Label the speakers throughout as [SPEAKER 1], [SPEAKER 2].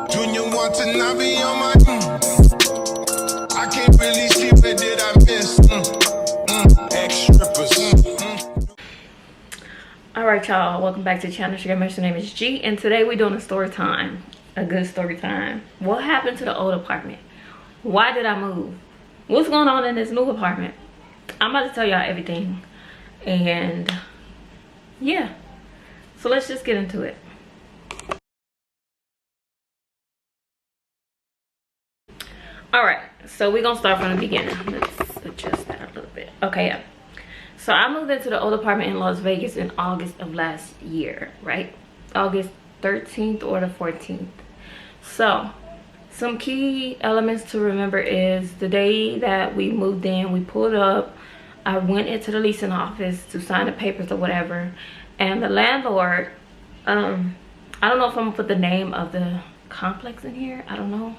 [SPEAKER 1] Junior want to not be on my I can't really see what did I miss. Ex-strippers.
[SPEAKER 2] Alright y'all, welcome back to the channel. Your name is G, and today we're doing a story time. A good story time. What happened to the old apartment? Why did I move? What's going on in this new apartment? I'm about to tell y'all everything. And yeah, so let's just get into it. Alright, so we're gonna start from the beginning. Let's adjust that a little bit. Okay, yeah. So I moved into the old apartment in Las Vegas in August of last year, right? August 13th or the 14th. So some key elements to remember is the day that we moved in, we pulled up, I went into the leasing office to sign the papers or whatever, and the landlord, I don't know if I'm gonna put the name of the complex in here, I don't know.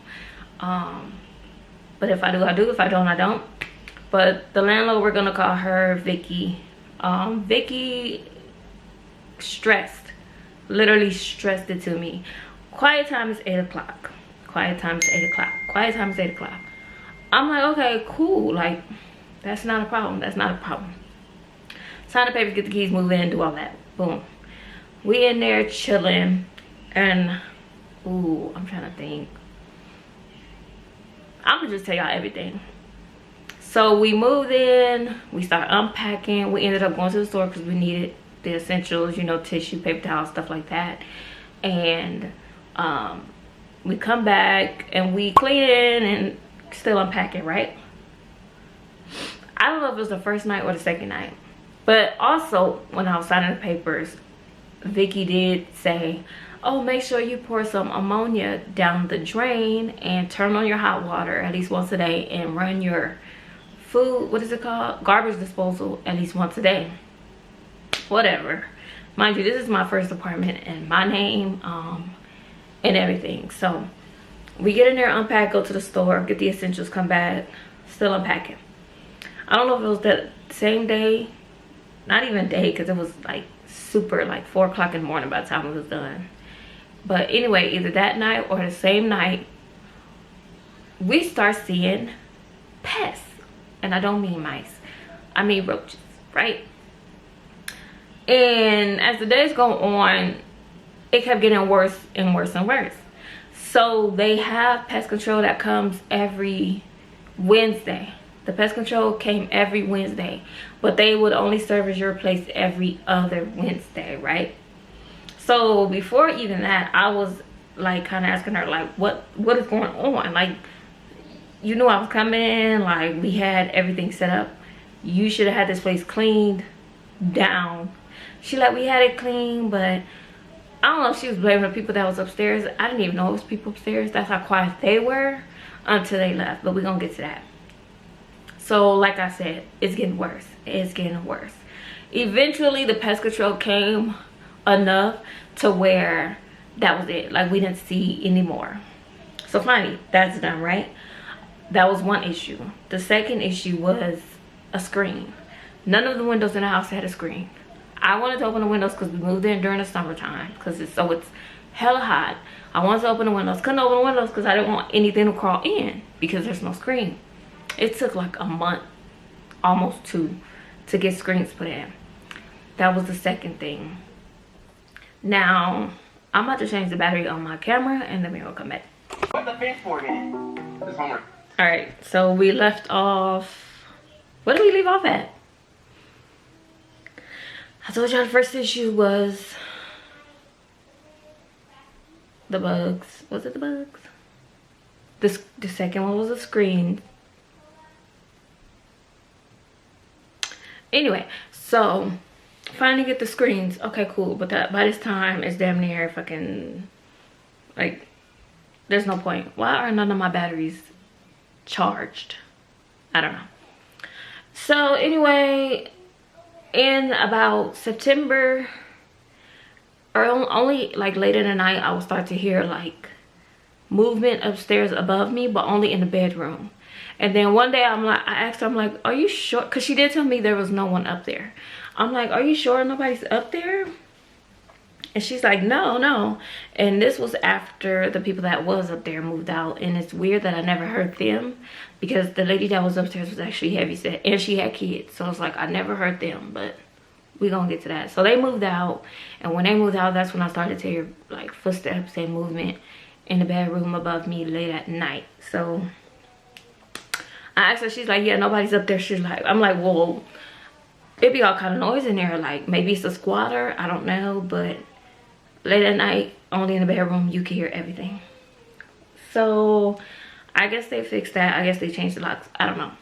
[SPEAKER 2] But if I do, I do. If I don't, I don't. But the landlord, we're gonna call her Vicky. Vicky stressed, literally stressed it to me. Quiet time is 8 o'clock. Quiet time is 8 o'clock. Quiet time is 8 o'clock. I'm like, okay, cool. Like, that's not a problem. That's not a problem. Sign the papers, get the keys, move in, do all that. Boom. We in there chilling, and ooh, I'm trying to think. I'm gonna just tell y'all everything. So we moved in, we started unpacking, we ended up going to the store because we needed the essentials, you know, tissue, paper towels, stuff like that. And we come back and we clean it and still unpacking, right? I don't know if it was the first night or the second night, but also when I was signing the papers, Vicky did say, oh, make sure you pour some ammonia down the drain and turn on your hot water at least once a day and run your food, what is it called, garbage disposal at least once a day. Whatever. Mind you, this is my first apartment and my name and everything. So we get in there, unpack, go to the store, get the essentials, come back, still unpacking. I don't know if it was that same day, not even day, because it was like super like 4 o'clock in the morning by the time it was done. But anyway, either that night or the same night, we start seeing pests. And I don't mean mice. I mean roaches, right? And as the days go on, it kept getting worse and worse and worse. So they have pest control that comes every Wednesday. The pest control came every Wednesday. But they would only service your place every other Wednesday, right? So before even that, I was like kind of asking her like, what is going on? Like, you knew I was coming, like we had everything set up. You should have had this place cleaned down. She like, we had it clean, but I don't know if she was blaming the people that was upstairs. I didn't even know it was people upstairs. That's how quiet they were until they left, but we're gonna get to that. So like I said, it's getting worse. It's getting worse. Eventually the pest control came enough to where that was it. Like we didn't see anymore. So finally, that's done, right? That was one issue. The second issue was a screen. None of the windows in the house had a screen. I wanted to open the windows because we moved in during the summertime because it's hella hot. I wanted to open the windows. Couldn't open the windows because I didn't want anything to crawl in because there's no screen. It took like a month, almost 2, to get screens put in. That was the second thing. Now, I'm about to change the battery on my camera and then we're gonna come back.
[SPEAKER 3] Put the fence board in it. It's homework.
[SPEAKER 2] Alright, so we left off. Where did we leave off at? I told y'all the first issue was the bugs. Was it the bugs? The second one was the screen. Anyway, so finally get the screens. Okay, cool. But by this time it's damn near fucking like there's no point. Why are none of my batteries charged? I don't know. So anyway, in about September or only like late in the night, I would start to hear like movement upstairs above me, but only in the bedroom. And then one day I asked her, I'm like, are you sure? Because she did tell me there was no one up there. I'm like, are you sure nobody's up there? And she's like, no, no. And this was after the people that was up there moved out. And it's weird that I never heard them, because the lady that was upstairs was actually heavyset and she had kids. So it's like I never heard them, but we gonna get to that. So they moved out, and when they moved out, that's when I started to hear like footsteps and movement in the bedroom above me late at night. So I asked her, she's like, yeah, nobody's up there. She's like, I'm like, well, it be all kind of noise in there, like maybe it's a squatter, I don't know, but late at night, only in the bedroom, you can hear everything. So I guess they fixed that. I guess they changed the locks, I don't know.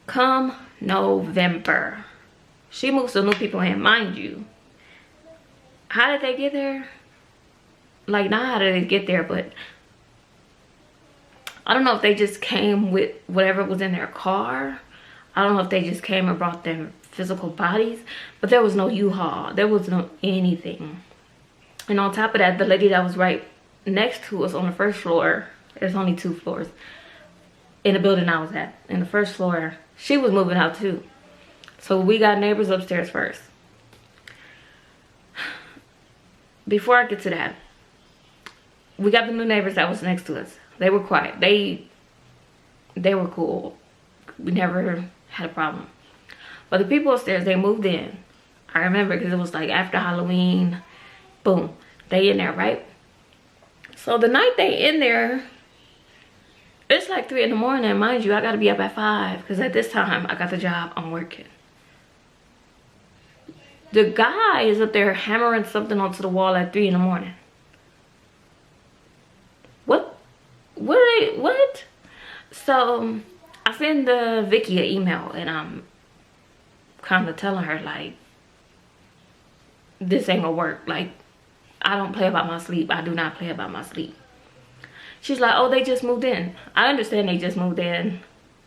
[SPEAKER 2] Come November, she moved some new people in. Mind you, how did they get there? Like, not how did they get there, but I don't know if they just came with whatever was in their car. I don't know if they just came and brought their physical bodies, but there was no U-Haul. There was no anything. And on top of that, the lady that was right next to us on the first floor, there's only 2 floors in the building I was at. In the first floor, she was moving out too. So we got neighbors upstairs first. Before I get to that, we got the new neighbors that was next to us. They were quiet. They were cool. We never had a problem. But the people upstairs, they moved in. I remember because it was like after Halloween. Boom. They in there, right? So the night they in there, it's like 3 in the morning. Mind you, I got to be up at 5. Because at this time, I got the job. I'm working. The guy is up there hammering something onto the wall at 3 in the morning. What? So I send Vicky an email, and I'm kind of telling her like, this ain't gonna work. Like, I don't play about my sleep. I do not play about my sleep. She's like, oh, they just moved in. I understand they just moved in,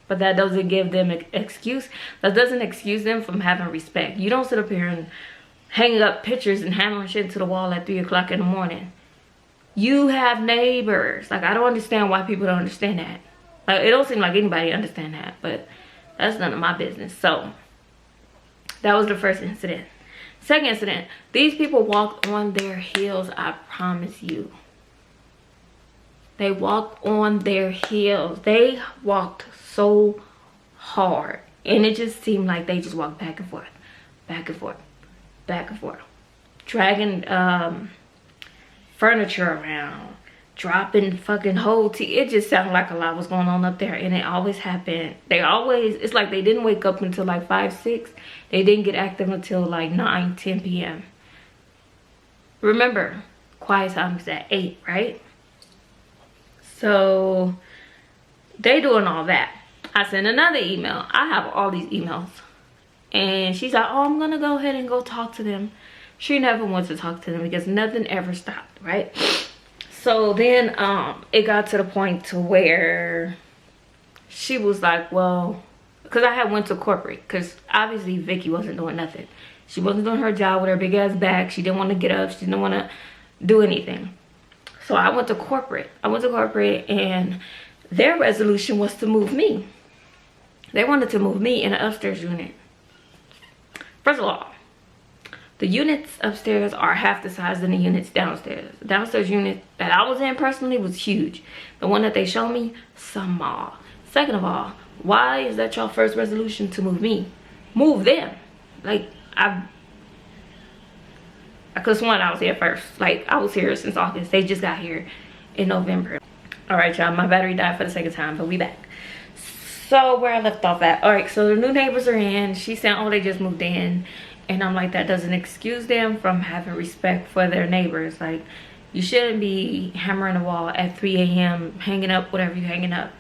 [SPEAKER 2] but that doesn't give them an excuse. That doesn't excuse them from having respect. You don't sit up here and hanging up pictures and hammering shit to the wall at 3 o'clock in the morning. You have neighbors. Like, I don't understand why people don't understand that. Like, it don't seem like anybody understand that, but that's none of my business. So that was the first incident. Second incident, these people walked on their heels, I promise you. They walked on their heels. They walked so hard, and it just seemed like they just walked back and forth, back and forth, back and forth, dragging furniture around, dropping fucking whole tea. It just sounded like a lot was going on up there, and it always happened. It's like they didn't wake up until like 5, 6. They didn't get active until like 9, 10 p.m. Remember, quiet time is at 8, right? So they doing all that. I sent another email. I have all these emails, and she's like, oh, I'm gonna go ahead and go talk to them. She never wants to talk to them because nothing ever stopped, right? So then it got to the point to where she was like, well, because I had went to corporate, because obviously Vicky wasn't doing nothing. She wasn't doing her job with her big ass back. She didn't want to get up. She didn't want to do anything. So I went to corporate. And their resolution was to move me. They wanted to move me in an upstairs unit. First of all, the units upstairs are half the size of the units downstairs. The downstairs unit that I was in personally was huge. The one that they showed me, small. Second of all, why is that your first resolution to move me? Move them. Like, I could have sworn I was here first. Like, I was here since August. They just got here in November. All right, y'all, my battery died for the second time, but we back. So where I left off at. All right, so the new neighbors are in. She said, oh, they just moved in. And I'm like, that doesn't excuse them from having respect for their neighbors. Like, you shouldn't be hammering the wall at 3 a.m. hanging up whatever you're hanging up.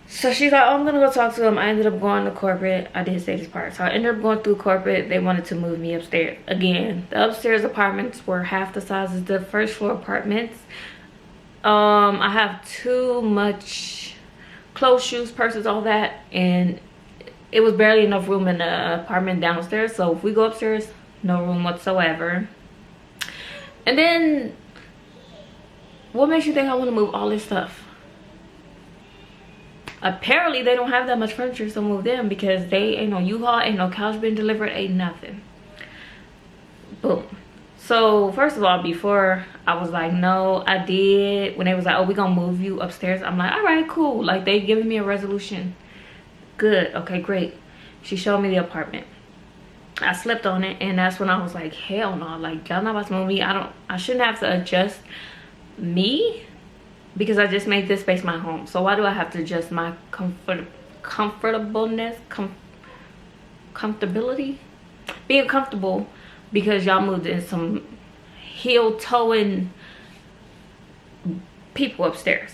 [SPEAKER 2] So she's like, oh, I'm gonna go talk to them. I ended up going to corporate. I did say this part. So I ended up going through corporate. They wanted to move me upstairs. Again, the upstairs apartments were half the size as the first floor apartments. I have too much clothes, shoes, purses, all that, and it was barely enough room in the apartment downstairs. So if we go upstairs, no room whatsoever. And then, what makes you think I want to move all this stuff? Apparently, they don't have that much furniture, so move them, because they ain't no U-Haul, ain't no couch being delivered, ain't nothing. Boom. So first of all, before I was like, no, I did. When they was like, oh, we gonna move you upstairs, I'm like, all right, cool. Like, they giving me a resolution. Good. Okay, great. She showed me the apartment. I slept on it, and that's when I was like, hell no. Like, y'all not about to move me. I shouldn't have to adjust me, because I just made this space my home. So why do I have to adjust my comfortableness, comfortability, being comfortable, because y'all moved in some heel-toeing people upstairs?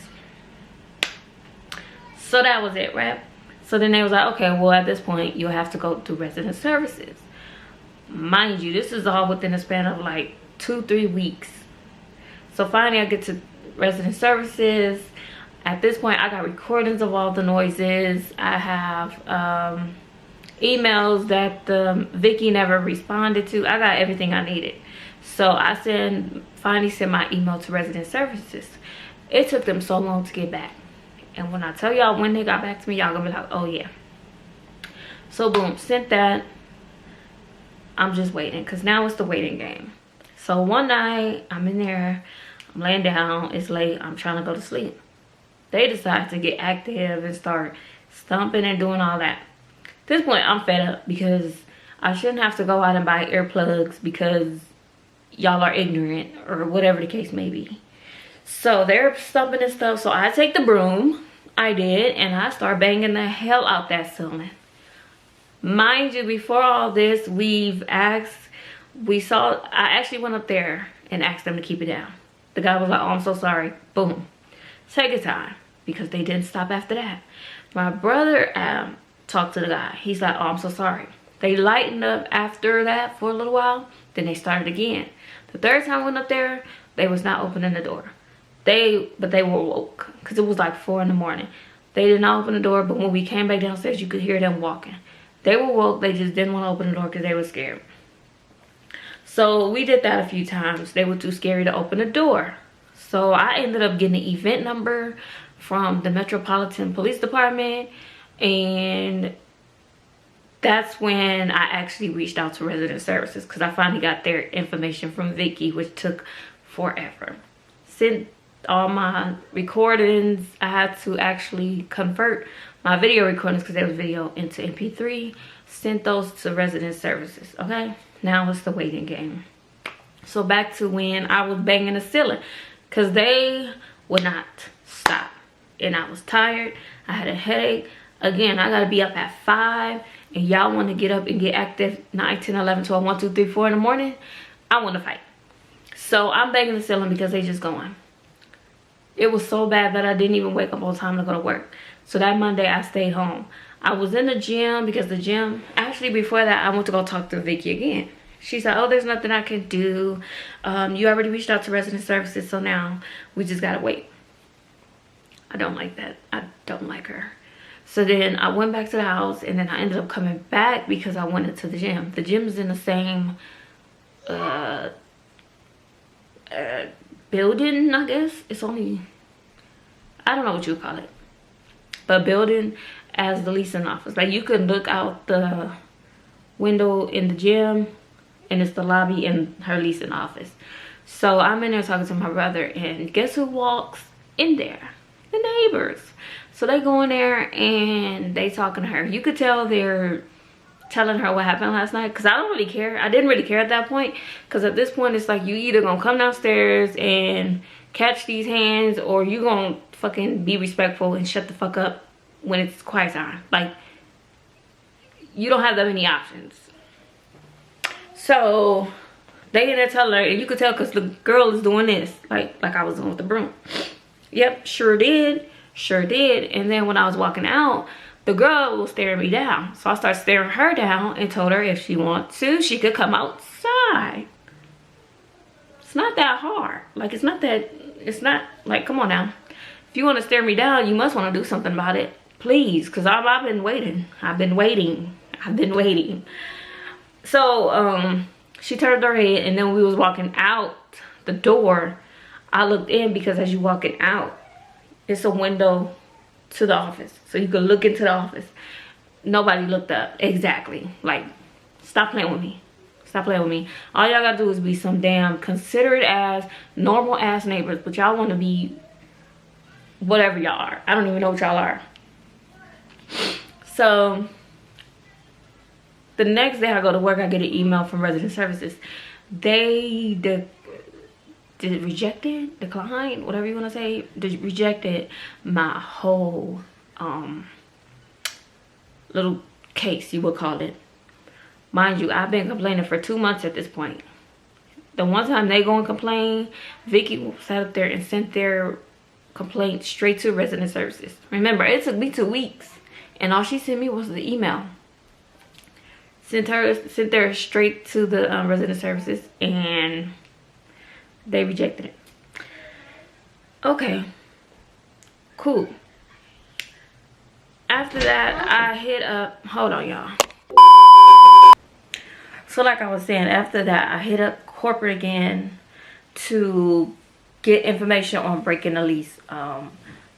[SPEAKER 2] So that was it, right? So then they was like, okay, well, at this point you'll have to go to resident services. Mind you, this is all within a span of like 2-3 weeks. So finally I get to resident services. At this point, I got recordings of all the noises. I have emails that Vicky never responded to. I got everything I needed. So I finally sent my email to resident services. It took them so long to get back. And when I tell y'all when they got back to me, y'all gonna be like, oh yeah. So boom, sent that. I'm just waiting, because now it's the waiting game. So one night, I'm in there. I'm laying down. It's late. I'm trying to go to sleep. They decide to get active and start stomping and doing all that. At this point, I'm fed up, because I shouldn't have to go out and buy earplugs because y'all are ignorant or whatever the case may be. So they're stomping and stuff. So I take the broom. I did. And I start banging the hell out that ceiling. Mind you, before all this, I actually went up there and asked them to keep it down. The guy was like, oh, I'm so sorry. Boom. Take your time, because they didn't stop after that. My brother talked to the guy. He's like, oh, I'm so sorry. They lightened up after that for a little while. Then they started again. The third time I went up there, they was not opening the door. But they were woke, because it was like 4 in the morning. They did not open the door, but when we came back downstairs, you could hear them walking. They were woke. They just didn't want to open the door because they were scared. So we did that a few times. They were too scary to open the door. So I ended up getting the event number from the Metropolitan Police Department, and that's when I actually reached out to resident services, because I finally got their information from Vicky, which took forever. Sent all my recordings. I had to actually convert my video recordings, because there was video, into MP3. Sent those to resident services. Okay, now it's the waiting game. So back to when I was banging the ceiling, because they would not stop, and I was tired. I had a headache. Again, I gotta be up at 5, and y'all want to get up and get active 9, 10, 11, 12, 1, 2, 3, 4 in the morning. I want to fight. So I'm banging the ceiling because they just going. It was so bad that I didn't even wake up on time to go to work. So that Monday I stayed home. I was in the gym, because the gym, actually before that, I went to go talk to Vicky again. She said, oh, there's nothing I can do. You already reached out to resident services, so now we just gotta wait. I don't like that. I don't like her. So then I went back to the house, and then I ended up coming back because I went into the gym. The gym is in the same building, I guess. It's only, I don't know what you would call it, but building as the leasing office. Like, you could look out the window in the gym, and it's the lobby and her leasing office. So I'm in there talking to my brother, and guess who walks in there? The neighbors. So they go in there and they talking to her. You could tell they're telling her what happened last night, because I don't really care. I didn't really care at that point, because at this point it's like, you either gonna come downstairs and catch these hands, or you gonna fucking be respectful and shut the fuck up when it's quiet time. Like, you don't have that many options. So they in there telling her, and you could tell because the girl is doing this, like I was doing with the broom. Yep, sure did. And then when I was walking out, the girl was staring me down. So I started staring her down and told her if she wants to, she could come outside. It's not that hard. Like, it's not like, come on now. If you want to stare me down, you must want to do something about it. Please, because I've been waiting. I've been waiting. So she turned her head, and then we was walking out the door. I looked in, because as you walking out, it's a window to the office, so you could look into the office. Nobody looked up. Exactly. Like, stop playing with me. Stop playing with me. All y'all gotta do is be some damn considerate ass, normal ass neighbors, but y'all want to be whatever y'all are. I don't even know what y'all are. So the next day I go to work, I get an email from resident services. They declined, whatever you want to say, rejected my whole little case, you would call it. Mind you, I've been complaining for 2 months at this point. The one time they go and complain, Vicky sat up there and sent their complaint straight to resident services. Remember, it took me 2 weeks, and all she sent me was the email. Sent her straight to the resident services, and they rejected it. Okay, cool. After that, I hit up, hold on y'all. So like I was saying, after that, I hit up corporate again to get information on breaking the lease.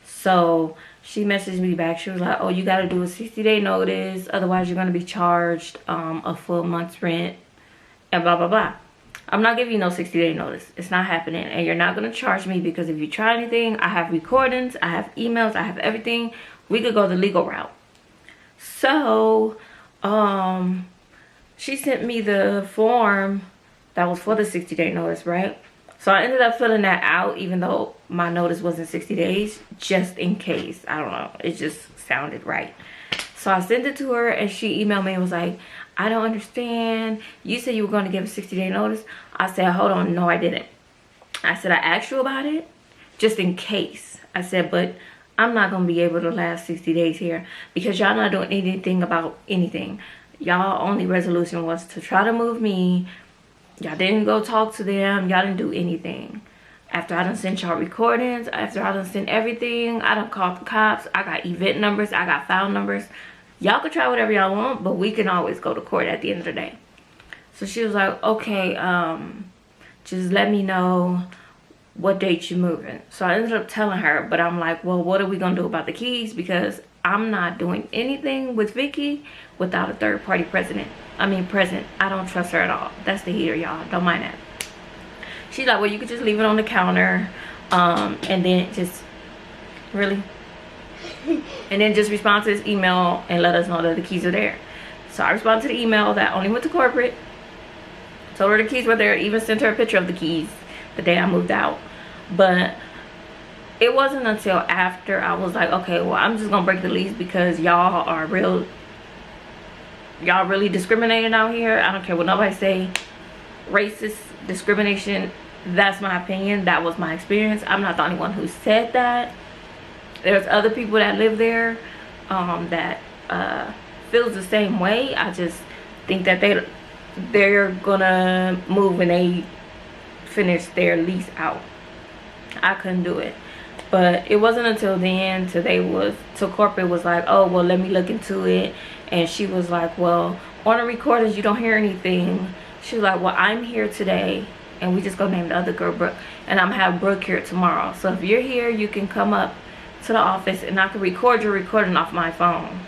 [SPEAKER 2] So she messaged me back. She was like, oh, you got to do a 60-day notice. Otherwise, you're going to be charged a full month's rent and blah, blah, blah. I'm not giving you no 60-day notice. It's not happening. And you're not going to charge me because if you try anything, I have recordings, I have emails, I have everything. We could go the legal route. So, she sent me the form that was for the 60-day notice, right? So I ended up filling that out even though my notice wasn't 60 days, just in case. I don't know. It just sounded right. So I sent it to her and she emailed me and was like, I don't understand. You said you were going to give a 60-day notice. I said, hold on. No, I didn't. I said, I asked you about it just in case. I said, but I'm not going to be able to last 60 days here because y'all not doing anything about anything. Y'all only resolution was to try to move me. Y'all didn't go talk to them. Y'all didn't do anything. After I done sent y'all recordings, after I done sent everything, I done called the cops. I got event numbers. I got file numbers. Y'all could try whatever y'all want, but we can always go to court at the end of the day. So she was like, okay, just let me know what date you moving. So I ended up telling her, but I'm like, well, what are we gonna do about the keys? Because I'm not doing anything with Vicky without a third party present. I don't trust her at all. That's the heater, y'all. Don't mind that. She's like, well, you could just leave it on the counter, and then just really, and then just respond to this email and let us know that the keys are there. So I responded to the email that only went to corporate. Told her the keys were there. Even sent her a picture of the keys the day I moved out. But it wasn't until after I was like, okay, well, I'm just gonna break the lease because y'all are real. Y'all really discriminating out here. I don't care what nobody say. Racist discrimination. That's my opinion. That was my experience. I'm not the only one who said that. There's other people that live there that feels the same way. I just think that they're gonna move when they finish their lease out. I couldn't do it. But it wasn't until then till corporate was like, oh, well, let me look into it. And she was like, well, on the recordings, you don't hear anything. She was like, well, I'm here today. And we just go name the other girl Brooke. And I'm gonna have Brooke here tomorrow. So if you're here, you can come up to the office and I can record your recording off my phone.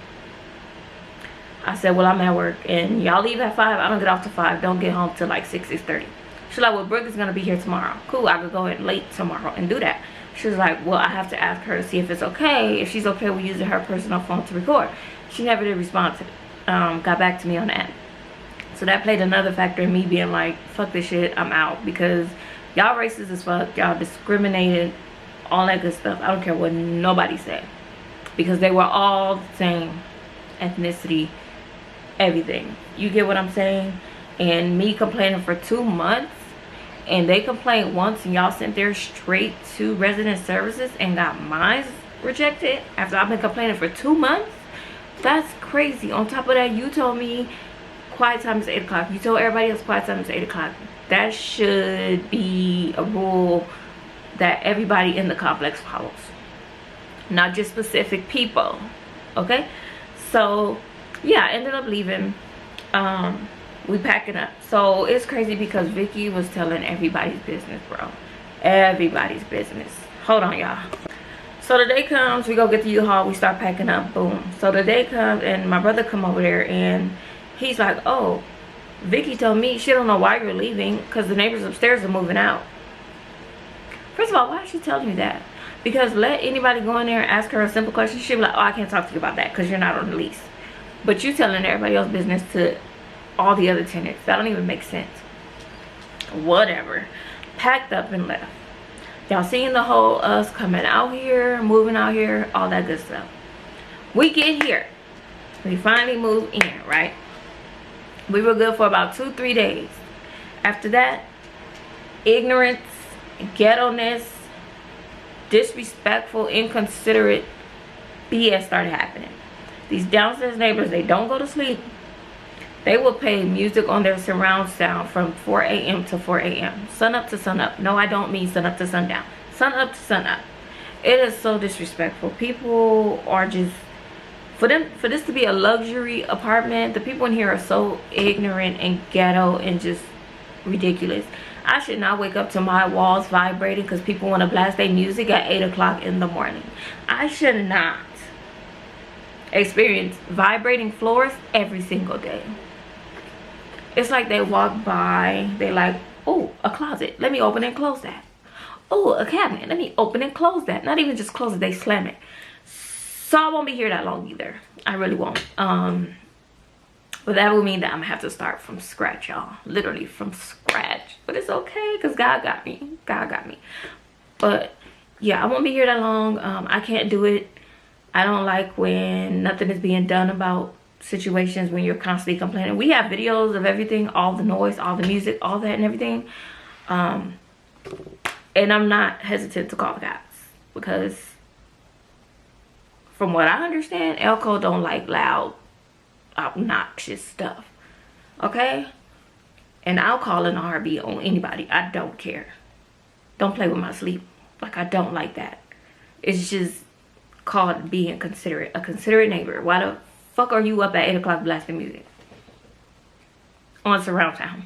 [SPEAKER 2] I said, well, I'm at work. And y'all leave at 5. I don't get off till 5. Don't get home till like 6:30. She's like, well, Brooke is gonna be here tomorrow. Cool, I could go in late tomorrow and do that. She was like, well, I have to ask her to see if it's okay. If she's okay with using her personal phone to record. She never did respond to it. Got back to me on that. So that played another factor in me being like, fuck this shit, I'm out. Because y'all racist as fuck. Y'all discriminated. All that good stuff. I don't care what nobody said. Because they were all the same ethnicity. Everything. You get what I'm saying? And me complaining for 2 months. And they complained once and y'all sent theirs straight to resident services and got mine rejected after I've been complaining for 2 months. That's crazy. On top of that, you told me quiet time is 8 o'clock. You told everybody else quiet time is 8 o'clock. That should be a rule that everybody in the complex follows, not just specific people. Okay, so yeah, I ended up leaving. We packing up. So it's crazy because Vicky was telling everybody's business, bro. Everybody's business. Hold on, y'all. So the day comes, we go get the U-Haul, we start packing up, boom. So the day comes and my brother come over there and he's like, oh, Vicky told me she don't know why you're leaving because the neighbors upstairs are moving out. First of all, why is she telling me that? Because let anybody go in there and ask her a simple question, she'll be like, oh, I can't talk to you about that because you're not on the lease. But you telling everybody else's business to all the other tenants. That don't even make sense. Whatever. Packed up and left. Y'all seen the whole us coming out here, moving out here, all that good stuff. We get here. We finally move in, right? We were good for about 2-3 days. After that, ignorance, ghetto-ness, disrespectful, inconsiderate BS started happening. These downstairs neighbors, they don't go to sleep. They will play music on their surround sound from 4 a.m. to 4 a.m. Sun up to sun up. No, I don't mean sun up to sundown. Sun up to sun up. It is so disrespectful. People are just, for this to be a luxury apartment, the people in here are so ignorant and ghetto and just ridiculous. I should not wake up to my walls vibrating because people want to blast their music at 8 o'clock in the morning. I should not experience vibrating floors every single day. It's like they walk by, they like, oh, a closet, let me open and close that. Oh, a cabinet, let me open and close that. Not even just close it, they slam it. So I won't be here that long either. I really won't. But that would mean that I'm gonna have to start from scratch, y'all. Literally from scratch. But it's okay, because God got me. God got me. But yeah, I won't be here that long. I can't do it. I don't like when nothing is being done about situations when you're constantly complaining. We have videos of everything, all the noise, all the music, all that and everything. And I'm not hesitant to call the cops because from what I understand, Elko don't like loud, obnoxious stuff. Okay? And I'll call an RB on anybody. I don't care. Don't play with my sleep. Like, I don't like that. It's just called being considerate. A considerate neighbor. Why the fuck are you up at 8 o'clock blasting music on surround sound?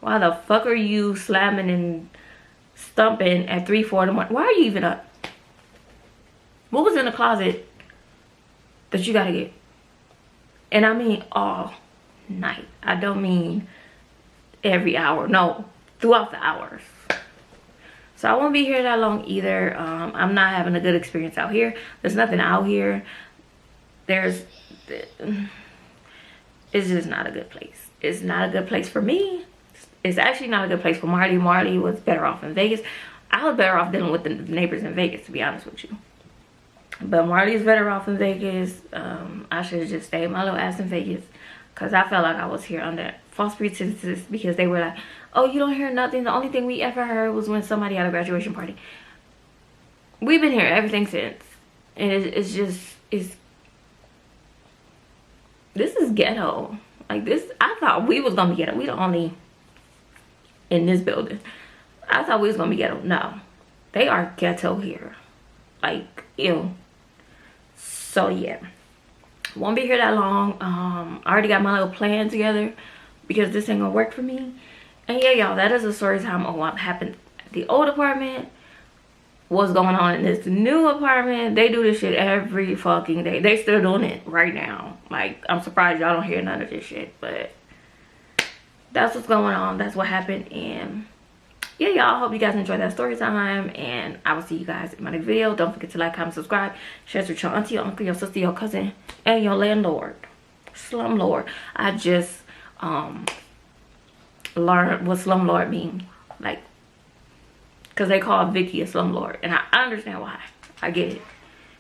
[SPEAKER 2] Why the fuck are you slamming and stumping at 3-4 in the morning? Why are you even up? What was in the closet that you gotta get? And I mean all night. I don't mean every hour. No, throughout the hours. So I won't be here that long either. I'm not having a good experience out here. There's nothing out here. It's just not a good place. It's not a good place for me. It's actually not a good place for Marley. Marley was better off in Vegas. I was better off dealing with the neighbors in Vegas, to be honest with you. But Marley's better off in Vegas. I should have just stayed my little ass in Vegas. Because I felt like I was here under false pretenses. Because they were like, oh, you don't hear nothing. The only thing we ever heard was when somebody had a graduation party. We've been here everything since. And it's just, this is ghetto. Like this, I thought we was going to be ghetto. We the only in this building. I thought we was going to be ghetto. No. They are ghetto here. Like, ew. So, yeah. Won't be here that long. I already got my little plan together because this ain't gonna work for me. And yeah, y'all, that is a story time on what happened at the old apartment, what's going on in this new apartment. They do this shit every fucking day. They still doing it right now. Like, I'm surprised y'all don't hear none of this shit, but that's what's going on. That's what happened. And yeah, y'all, hope you guys enjoyed that story time, and I will see you guys in my next video. Don't forget to like, comment, subscribe, share it with your auntie, your uncle, your sister, your cousin, and your landlord, slumlord. I just learned what slumlord mean, like, because they call Vicky a slumlord, and I understand why. I get it.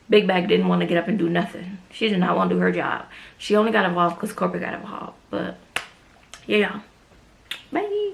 [SPEAKER 2] Big Bag didn't want to get up and do nothing. She did not want to do her job. She only got involved because corporate got involved. But yeah, y'all, bye.